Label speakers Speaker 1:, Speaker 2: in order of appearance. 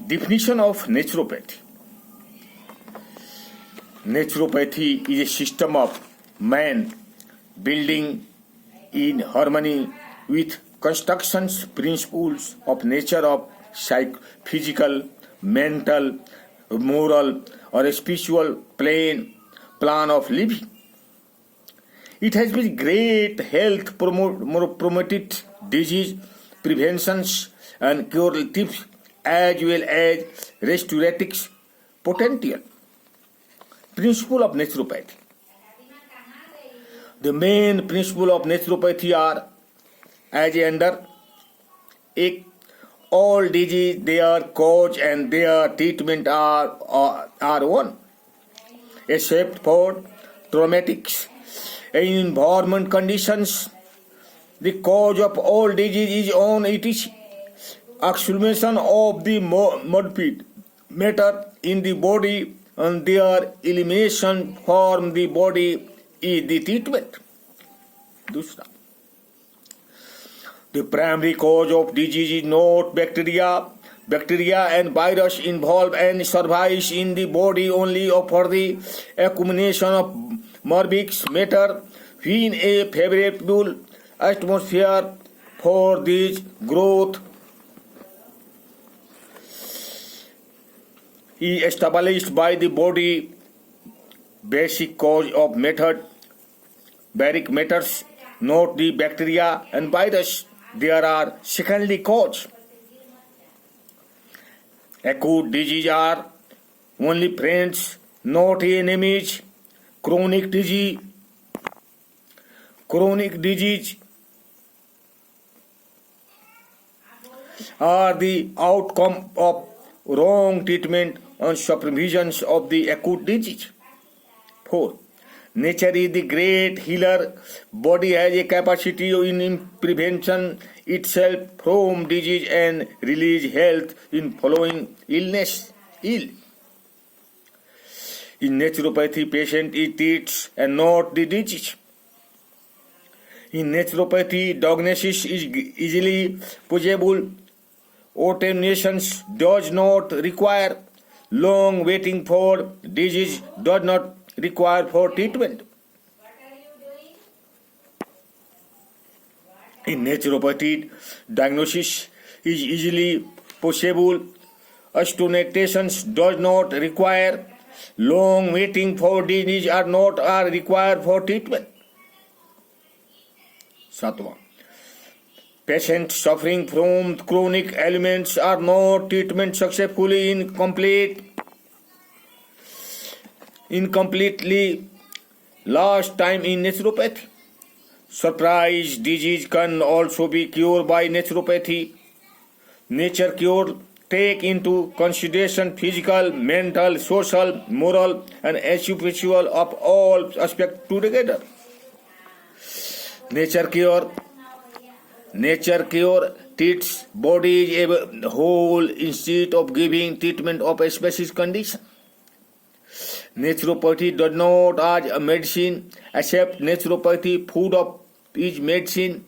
Speaker 1: Definition of naturopathy. Naturopathy is a system of man building in harmony with constructions principles of nature of physical, mental, moral or spiritual plan of living. It has been great health promoted disease preventions and curatives as well as restorative potential. Principle of naturopathy. The main principle of naturopathy are as under एक all disease, their cause and their treatment are one, except for traumatics. In environment conditions, the cause of all disease is on it is accumulation of the morbid matter in the body and their elimination from the body is the treatment. दूसरा, the primary cause of disease is not bacteria. Bacteria and virus involve and survive in the body only for the accumulation of morbid matter in a favorable atmosphere for this growth is established by the body. Basic cause of method, baric matters, not the bacteria and virus. There are secondary cause. Acute disease are only friends, not enemies. Chronic disease are the outcome of wrong treatment and supervision of the acute disease. 4. Nature is the great healer. Body has a capacity in prevention itself from disease and release health in following illness. In naturopathy, patient is treats and not the disease. In naturopathy, diagnosis is easily possible. Ordinations does not require long waiting for disease, does not require for treatment. In naturopathy, diagnosis is easily possible. Ordinations does not require long waiting for disease are required for treatment. 7. Patients suffering from chronic ailments are not treatment successfully incompletely last time in naturopathy. Surprise disease can also be cured by naturopathy. Nature cure take into consideration physical, mental, social, moral and spiritual of all aspects together. Nature cure treats body as a whole instead of giving treatment of a specific condition. Naturopathy does not as a medicine, except naturopathy food of is medicine.